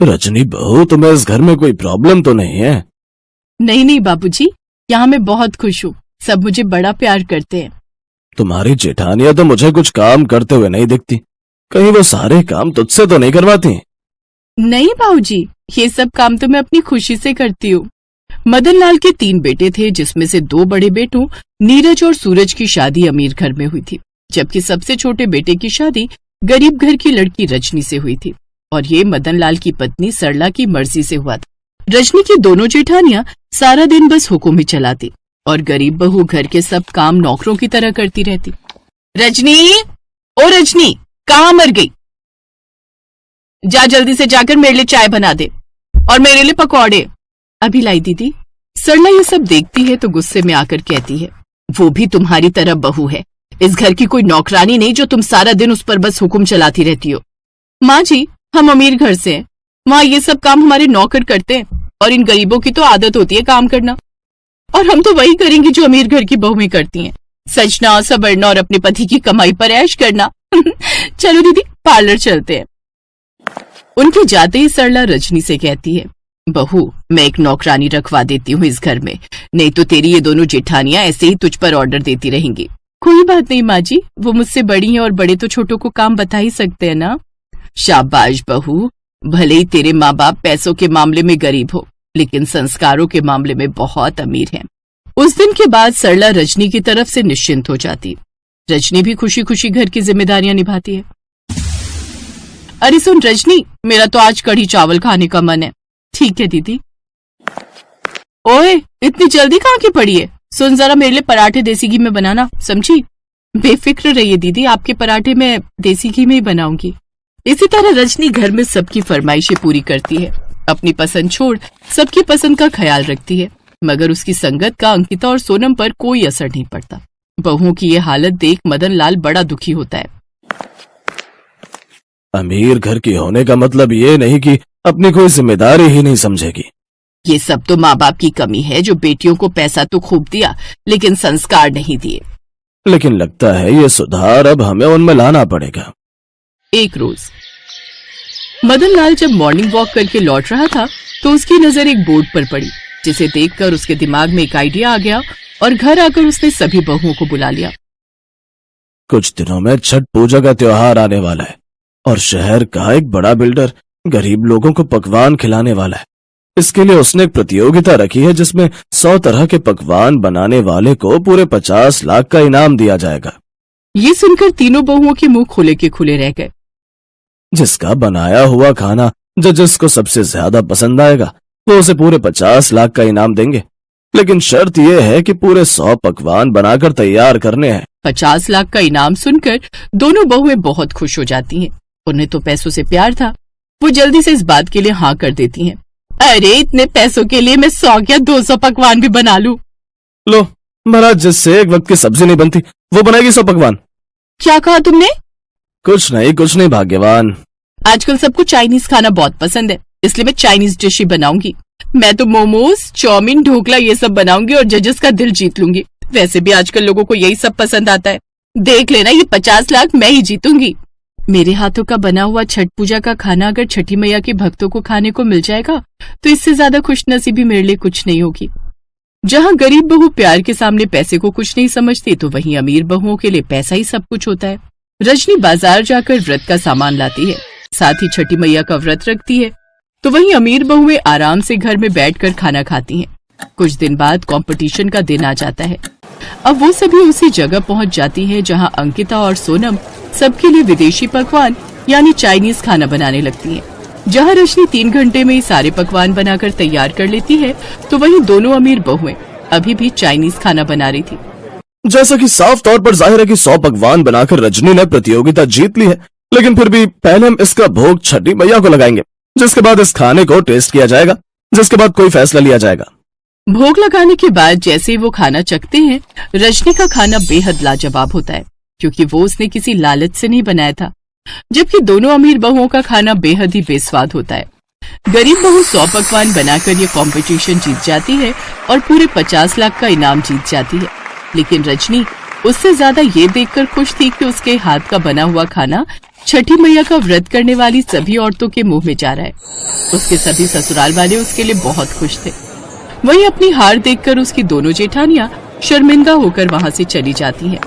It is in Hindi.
रजनी बहू, तुम्हें इस घर में कोई प्रॉब्लम तो नहीं है? नहीं नहीं बाबूजी, यहाँ मैं बहुत खुश हूँ। सब मुझे बड़ा प्यार करते हैं। तुम्हारी जेठानियां तो मुझे कुछ काम करते हुए नहीं दिखती। कहीं वो सारे काम तुझसे तो नहीं करवाती? नहीं बाबूजी, ये सब काम तो मैं अपनी खुशी से करती हूँ। मदन लाल के 3 बेटे थे, जिसमें से 2 बड़े बेटों नीरज और सूरज की शादी अमीर घर में हुई थी, जबकि सबसे छोटे बेटे की शादी गरीब घर की लड़की रजनी से हुई थी, और ये मदन लाल की पत्नी सरला की मर्जी से हुआ था। रजनी की दोनों जेठानियां सारा दिन बस हुक्म ही चलाती और गरीब बहू घर के सब काम नौकरों की तरह करती रहती। रजनी, ओ रजनी, कहाँ मर गई? जा जल्दी से जाकर मेरे लिए चाय बना दे और मेरे लिए पकौड़े। अभी लाई दीदी। सरला ये सब देखती है तो गुस्से में आकर कहती है, वो भी तुम्हारी तरह बहू है, इस घर की कोई नौकरानी नहीं जो तुम सारा दिन उस पर बस हुक्म चलाती रहती हो। माँ जी, हम अमीर घर से हैं, वहाँ ये सब काम हमारे नौकर करते हैं और इन गरीबों की तो आदत होती है काम करना, और हम तो वही करेंगे जो अमीर घर की बहुएं करती हैं, सजना सवरना और अपने पति की कमाई पर ऐश करना। चलो दीदी, पार्लर चलते हैं। उनके जाते ही सरला रजनी से कहती है, बहू, मैं एक नौकरानी रखवा देती हूँ इस घर में, नहीं तो तेरी ये दोनों जेठानियां ऐसे ही तुझ पर ऑर्डर देती रहेंगी। कोई बात नहीं माँ जी, वो मुझसे बड़ी हैं और बड़े तो छोटों को काम बता ही सकते हैं ना। शाबाश बहू, भले ही तेरे माँ बाप पैसों के मामले में गरीब हो, लेकिन संस्कारों के मामले में बहुत अमीर हैं। उस दिन के बाद सरला रजनी की तरफ से निश्चिंत हो जाती। रजनी भी खुशी खुशी घर की जिम्मेदारियां निभाती है। अरे सुन रजनी, मेरा तो आज कढ़ी चावल खाने का मन है। ठीक है दीदी। ओए, इतनी जल्दी कहाँ की पड़ी है? सुन जरा, मेरे लिए पराठे देसी घी में बनाना, समझी? बेफिक्र रहिए दीदी, आपके पराठे मैं देसी घी में ही बनाऊंगी। इसी तरह रजनी घर में सबकी फरमाइशें पूरी करती है, अपनी पसंद छोड़ सबकी पसंद का ख्याल रखती है, मगर उसकी संगत का अंकिता और सोनम पर कोई असर नहीं पड़ता। बहुओं की ये हालत देख मदन लाल बड़ा दुखी होता है। अमीर घर की होने का मतलब ये नहीं कि अपनी कोई जिम्मेदारी ही नहीं समझेगी। ये सब तो माँ बाप की कमी है, जो बेटियों को पैसा तो खूब दिया लेकिन संस्कार नहीं दिए। लेकिन लगता है ये सुधार अब हमें उनमें लाना पड़ेगा। एक रोज मदन लाल जब मॉर्निंग वॉक करके लौट रहा था तो उसकी नजर एक बोर्ड पर पड़ी, जिसे देखकर उसके दिमाग में एक आइडिया आ गया और घर आकर उसने सभी बहुओं को बुला लिया। कुछ दिनों में छठ पूजा का त्योहार आने वाला है और शहर का एक बड़ा बिल्डर गरीब लोगों को पकवान खिलाने वाला है। इसके लिए उसने एक प्रतियोगिता रखी है जिसमें 100 तरह के पकवान बनाने वाले को पूरे 50 लाख का इनाम दिया जाएगा। ये सुनकर तीनों बहुओं के मुंह खुले के खुले रह गए। जिसका बनाया हुआ खाना जजेस को सबसे ज्यादा पसंद आएगा, वो उसे पूरे 50 लाख का इनाम देंगे, लेकिन शर्त यह है कि पूरे 100 पकवान बनाकर तैयार करने हैं। 50 लाख का इनाम सुनकर दोनों बहुएं बहुत खुश हो जाती हैं। उन्हें तो पैसों से प्यार था, वो जल्दी से इस बात के लिए हाँ कर देती हैं। अरे इतने पैसों के लिए मैं 100 या 200 पकवान भी बना लूं। लो महाराज, जिससे एक वक्त की सब्जी नहीं बनती वो बनाएगी 100 पकवान। क्या कहा तुमने? कुछ नहीं भाग्यवान। आजकल सबको चाइनीज खाना बहुत पसंद है, इसलिए मैं चाइनीज डिश ही बनाऊंगी। मैं तो मोमोज, चाउमीन, ढोकला ये सब बनाऊंगी और जजेस का दिल जीत लूंगी। वैसे भी आजकल लोगों को यही सब पसंद आता है। देख लेना, ये 50 लाख मैं ही जीतूंगी। मेरे हाथों का बना हुआ छठ पूजा का खाना अगर छठी मैया के भक्तों को खाने को मिल जाएगा तो इससे ज्यादा खुशनसीबी मेरे लिए कुछ नहीं होगी। जहाँ गरीब बहू प्यार के सामने पैसे को कुछ नहीं समझती, तो वहीं अमीर बहुओं के लिए पैसा ही सब कुछ होता है। रजनी बाजार जाकर व्रत का सामान लाती है, साथ ही छठी मैया का व्रत रखती है, तो वहीं अमीर बहुएं आराम से घर में बैठकर खाना खाती हैं। कुछ दिन बाद कंपटीशन का दिन आ जाता है। अब वो सभी उसी जगह पहुंच जाती है जहां अंकिता और सोनम सबके लिए विदेशी पकवान यानी चाइनीज खाना बनाने लगती हैं। जहां रजनी 3 घंटे में ही सारे पकवान बनाकर तैयार कर लेती है, तो वहीं दोनों अमीर बहुएं अभी भी चाइनीज खाना बना रही थी। जैसा कि साफ तौर पर जाहिर है कि 100 पकवान बनाकर रजनी ने प्रतियोगिता जीत ली है, लेकिन फिर भी पहले हम इसका भोग छठी मैया को लगाएंगे, जिसके बाद इस खाने को टेस्ट किया जाएगा, जिसके बाद कोई फैसला लिया जाएगा। भोग लगाने के बाद जैसे ही वो खाना चखते हैं, रजनी का खाना बेहद लाजवाब होता है, क्योंकि वो उसने किसी लालच से नहीं बनाया था, जबकि दोनों अमीर बहुओं का खाना बेहद ही बेस्वाद होता है। गरीब बहू 100 पकवान बनाकर ये कंपटीशन जीत जाती है और पूरे 50 लाख का इनाम जीत जाती है, लेकिन रजनी उससे ज्यादा ये देखकर खुश थी कि उसके हाथ का बना हुआ खाना छठी मैया का व्रत करने वाली सभी औरतों के मुंह में जा रहा है। उसके सभी ससुराल वाले उसके लिए बहुत खुश थे। वहीं अपनी हार देखकर उसकी दोनों जेठानियां शर्मिंदा होकर वहां से चली जाती हैं।